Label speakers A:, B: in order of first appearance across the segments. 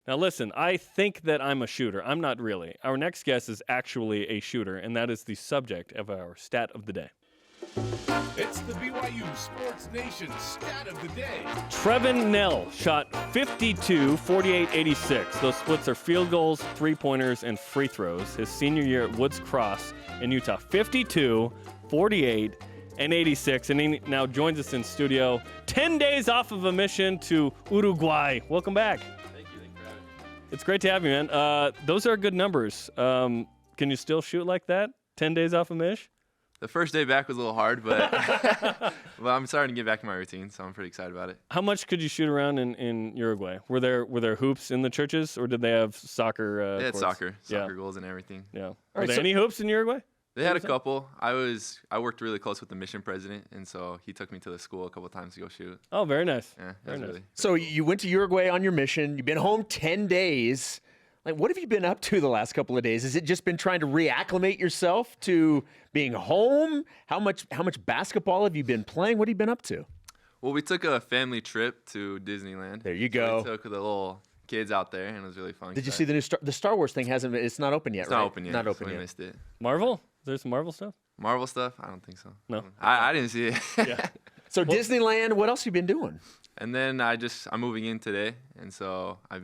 A: Now listen, I think that I'm a shooter. I'm not really. Our next guest is actually a shooter, and that is the subject of our stat of the day.
B: It's the BYU Sports Nation stat of the day.
A: Trevin Knell shot 52, 48, 86. Those splits are field goals, three-pointers, and free throws. His senior year at Woods Cross in Utah. 52, 48, and 86. And he now joins us in studio. 10 days off of a mission to Uruguay. Welcome back.
C: Thank you for having me.
A: It's great to have you, man. Those are good numbers. Can you still shoot like that? 10 days off a mish?
C: The first day back was a little hard, but well, I'm starting to get back to my routine, so I'm pretty excited about it.
A: How much could you shoot around in Uruguay? Were there hoops in the churches, or did they have soccer?
C: They had
A: courts?
C: soccer goals and everything.
A: Yeah. Are there any hoops in Uruguay?
C: They had a couple. I worked really close with the mission president, and so he took me to the school a couple of times to go shoot.
A: Oh, very nice.
C: Yeah,
A: very nice.
C: really.
D: So you went to Uruguay on your mission. You've been home 10 days. Like, what have you been up to the last couple of days? Has it just been trying to reacclimate yourself to being home? How much basketball have you been playing? What have you been up to?
C: Well, we took a family trip to Disneyland.
D: There you go.
C: So we took the little kids out there, and it was really fun.
D: Did you see the new the Star Wars thing? It's not open yet,
C: It's
D: right?
C: not open yet.
D: Not
C: so
D: open
C: we
D: yet.
C: missed it.
A: Marvel? Is there some Marvel stuff?
C: Marvel stuff? I don't think so.
A: No.
C: I didn't see it.
A: Yeah.
D: So Disneyland. What else have you been doing?
C: And then I'm moving in today, and so I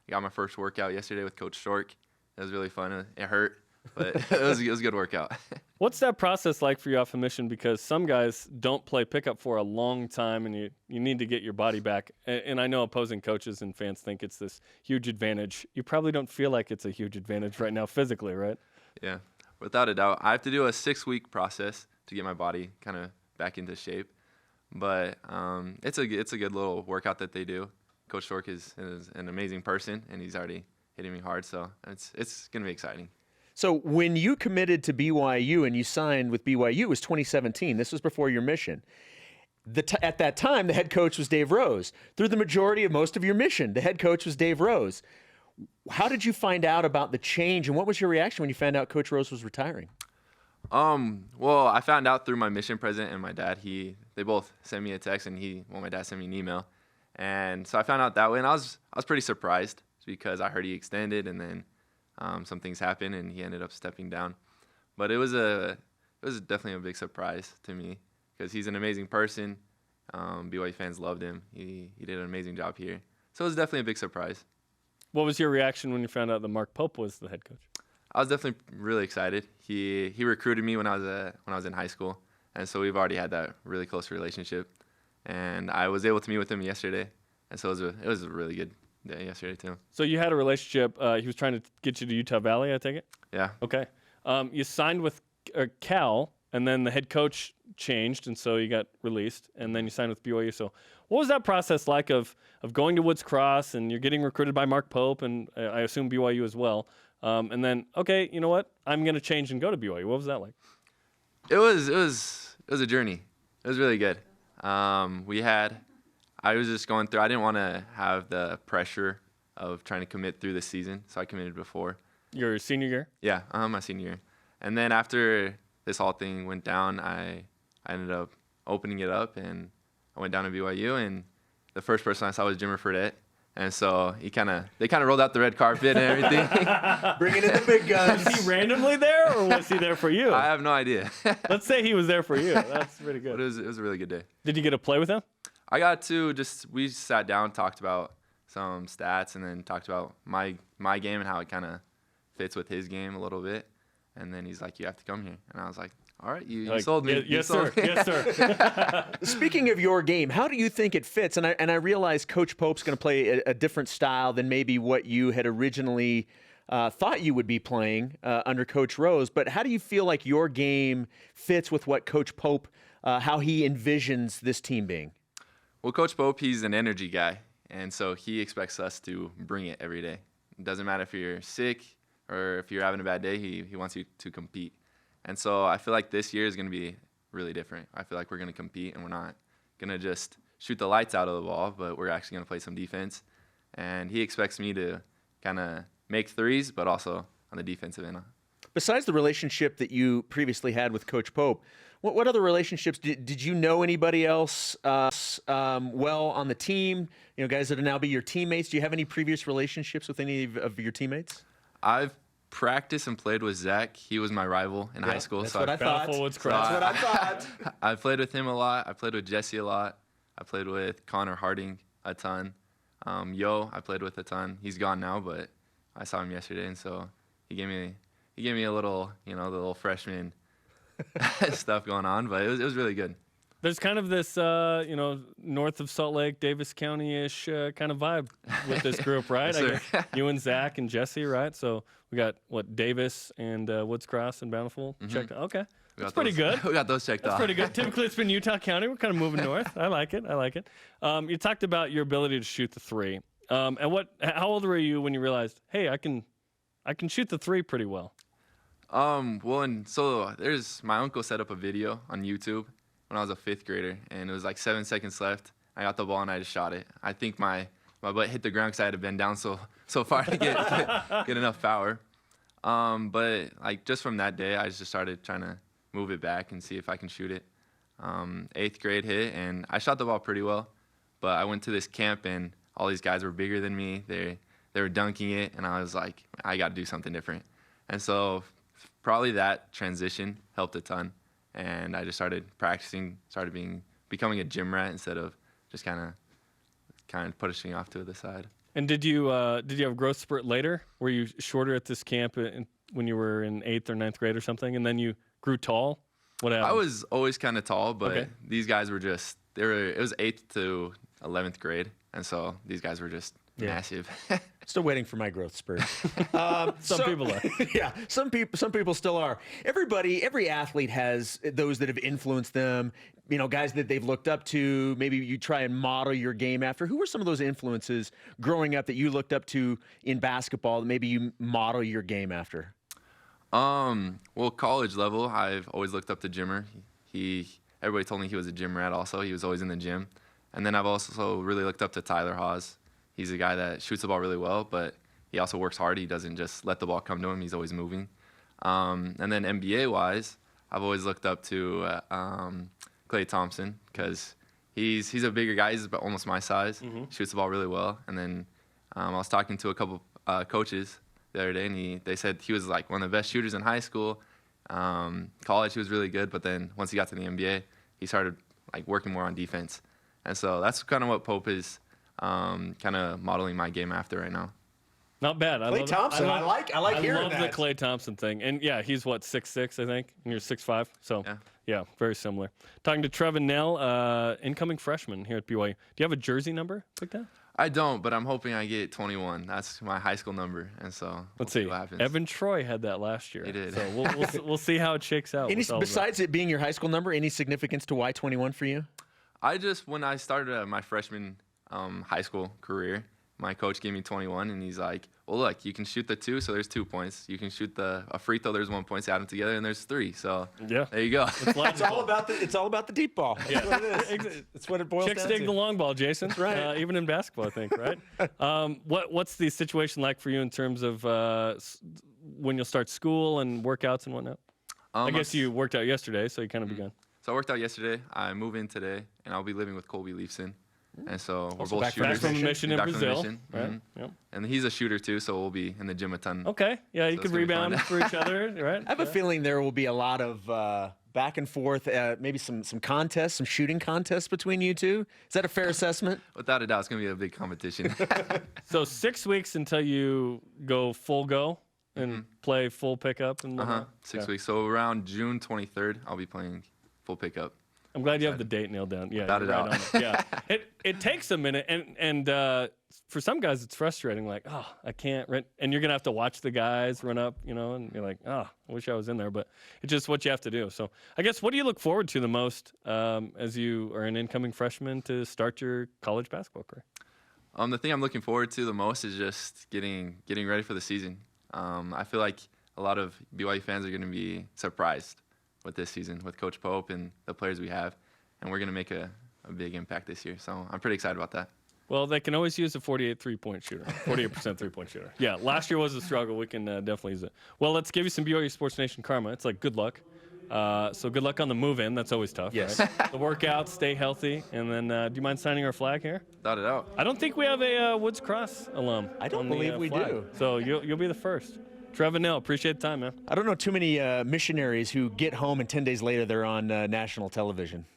C: got my first workout yesterday with Coach Stork. It was really fun. It hurt, but it was a good workout.
A: What's that process like for you off a mission? Because some guys don't play pickup for a long time, and you need to get your body back. And I know opposing coaches and fans think it's this huge advantage. You probably don't feel like it's a huge advantage right now physically, right?
C: Yeah, without a doubt. I have to do a 6-week process to get my body kind of back into shape. But it's a good little workout that they do. Coach Stork is an amazing person, and he's already hitting me hard, so it's going to be exciting.
D: So when you committed to BYU and you signed with BYU, it was 2017. This was before your mission. At that time, the head coach was Dave Rose. Through the majority of most of your mission, the head coach was Dave Rose. How did you find out about the change, and what was your reaction when you found out Coach Rose was retiring?
C: Well, I found out through my mission president and my dad. They both sent me a text, and my dad sent me an email. And so I found out that way, and I was pretty surprised because I heard he extended, and then some things happened, and he ended up stepping down. But it was definitely a big surprise to me because he's an amazing person. BYU fans loved him. He did an amazing job here, so it was definitely a big surprise.
A: What was your reaction when you found out that Mark Pope was the head coach?
C: I was definitely really excited. He recruited me when I was in high school, and so we've already had that really close relationship. And I was able to meet with him yesterday, and so it was a really good day yesterday too.
A: So you had a relationship. He was trying to get you to Utah Valley, I take it?
C: Yeah.
A: Okay. You signed with Cal, and then the head coach changed, and so you got released, and then you signed with BYU. So what was that process like of going to Woods Cross, and you're getting recruited by Mark Pope, and I assume BYU as well, and then, okay, you know what? I'm going to change and go to BYU. What was that like?
C: It was a journey. It was really good. I was just going through. I didn't want to have the pressure of trying to commit through the season, so I committed before.
A: Your senior year?
C: Yeah, my senior year. And then after this whole thing went down, I ended up opening it up, and I went down to BYU, and the first person I saw was Jimmer Fredette. And so they kind of rolled out the red carpet and everything.
D: Bringing in the big guns.
A: Was he randomly there, or was he there for you?
C: I have no idea.
A: Let's say he was there for you. That's pretty good.
C: But it was a really good day.
A: Did you get to play with him?
C: I got to we sat down, talked about some stats, and then talked about my game and how it kind of fits with his game a little bit. And then he's like, "You have to come here." And I was like, "All right, you sold me."
A: Yes, sir. Yes, sir.
D: Speaking of your game, how do you think it fits? And I realize Coach Pope's going to play a different style than maybe what you had originally thought you would be playing under Coach Rose. But how do you feel like your game fits with what Coach Pope, how he envisions this team being?
C: Well, Coach Pope, he's an energy guy, and so he expects us to bring it every day. It doesn't matter if you're sick or if you're having a bad day, he wants you to compete. And so I feel like this year is going to be really different. I feel like we're going to compete, and we're not going to just shoot the lights out of the ball, but we're actually going to play some defense. And he expects me to kind of make threes, but also on the defensive end.
D: Besides the relationship that you previously had with Coach Pope, What other relationships did you know anybody else well on the team? You know, guys that will now be your teammates. Do you have any previous relationships with any of your teammates?
C: I've practiced and played with Zach. He was my rival in high school.
D: That's
C: so
D: what I thought.
A: Bountiful Woods
D: That's
A: Cross.
D: what I thought.
C: I played with him a lot. I played with Jesse a lot. I played with Connor Harding a ton. I played with a ton. He's gone now, but I saw him yesterday, and so he gave me a little, the little freshman stuff going on, but it was really good.
A: There's kind of this, north of Salt Lake, Davis County-ish kind of vibe with this group, right?
C: Yes, sir.
A: You and Zach and Jesse, right? So we got, Davis and Woods Cross and Bountiful checked out. Okay. That's pretty good.
C: We got those checked off.
A: That's pretty good. Typically, it's been Utah County. We're kind of moving north. I like it. You talked about your ability to shoot the three. How old were you when you realized, hey, I can shoot the three pretty well?
C: There's my uncle set up a video on YouTube when I was a 5th grader, and it was like 7 seconds left. I got the ball and I just shot it. I think my butt hit the ground because I had to bend down so far to get enough power. But like just from that day, I just started trying to move it back and see if I can shoot it. 8th grade hit, and I shot the ball pretty well. But I went to this camp, and all these guys were bigger than me. They were dunking it, and I was like, I got to do something different. And so probably that transition helped a ton. And I just started practicing, becoming a gym rat instead of just kind of pushing off to the side.
A: And did you have a growth spurt later? Were you shorter at this camp when you were in 8th or 9th grade or something, and then you grew tall? What happened?
C: I was always kind of tall, but
A: Okay.
C: these guys were it was 8th to 11th grade, and so these guys were just massive.
D: Still waiting for my growth spurt.
A: Some people are.
D: Yeah, some people still are. Every athlete has those that have influenced them. Guys that they've looked up to. Maybe you try and model your game after. Who were some of those influences growing up that you looked up to in basketball that maybe you model your game after?
C: Well, college level, I've always looked up to Jimmer. Everybody told me he was a gym rat also. He was always in the gym. And then I've also really looked up to Tyler Haws. He's a guy that shoots the ball really well, but he also works hard. He doesn't just let the ball come to him. He's always moving. And then NBA-wise, I've always looked up to Klay Thompson because he's a bigger guy. He's about almost my size. Shoots the ball really well. And then I was talking to a couple coaches the other day, and they said he was like one of the best shooters in high school. College, he was really good, but then once he got to the NBA, he started like working more on defense. And so that's kind of what Pope is kind of modeling my game after right now.
A: Not bad.
D: Klay Thompson. I like hearing
A: I love
D: that.
A: the Klay Thompson thing. And yeah, he's 6'6", I think, and you're 6'5". So yeah, very similar. Talking to Trevin Knell, incoming freshman here at BYU. Do you have a jersey number like that?
C: I don't, but I'm hoping I get 21. That's my high school number, and so
A: Let's see
C: what happens.
A: Evan Troy had that last year.
C: He did.
A: So we'll see how it shakes out.
D: Besides it being your high school number, any significance to why 21 for you?
C: When I started my freshman high school career, my coach gave me 21, and he's like, well, look, you can shoot the 2, so there's 2 points. You can shoot a free throw, there's 1 point. So add them together, and there's 3. So
A: yeah,
C: there you go.
D: It's all about the deep ball. That's what it is. That's what it boils
A: Chicks
D: down
A: dig
D: to.
A: the long ball, Jason.
D: Right.
A: Even in basketball, I think. Right. What's the situation like for you in terms of when you'll start school and workouts and whatnot? I guess you worked out yesterday, so you kind of begun.
C: So I worked out yesterday. I move in today, and I'll be living with Colby Leafson. And so we're both
D: back from
C: shooters.
A: Back from a mission in
C: Back from the
A: Brazil.
C: mission.
A: Right.
C: Mhm.
A: Yep.
C: And he's a shooter too, so we'll be in the gym a ton.
A: Okay. Yeah, you
C: So
A: could
C: it's gonna be
A: rebound
C: fun.
A: for each other, right?
D: I have a feeling there will be a lot of back and forth, maybe some contests, some shooting contests between you two. Is that a fair assessment?
C: Without a doubt, it's going to be a big competition.
A: So 6 weeks until you go full go and play full pickup and whatnot?
C: 6 weeks. So around June 23rd, I'll be playing full pickup.
A: I'm glad you have the date nailed down. Yeah,
C: Without a
A: you're right
C: doubt.
A: on it. Yeah, it takes a minute, and for some guys it's frustrating. Like, oh, I can't run, and you're gonna have to watch the guys run up, and you're like, oh, I wish I was in there, but it's just what you have to do. So, I guess what do you look forward to the most as you are an incoming freshman to start your college basketball career?
C: The thing I'm looking forward to the most is just getting ready for the season. I feel like a lot of BYU fans are going to be surprised with this season, with Coach Pope and the players we have, and we're going to make a big impact this year. So I'm pretty excited about that.
A: Well, they can always use a 48% three-point shooter. Yeah, last year was a struggle. We can definitely use it. Well, let's give you some BYU Sports Nation karma. It's like good luck. So good luck on the move-in. That's always tough.
D: Yes.
A: Right? The workouts, stay healthy, and then do you mind signing our flag here?
C: Without a doubt.
A: I don't think we have a Woods Cross alum.
D: I don't
A: on the,
D: believe we
A: flag.
D: do.
A: So you'll be the first. Trevin Knell, appreciate the time, man.
D: I don't know too many missionaries who get home and 10 days later they're on national television.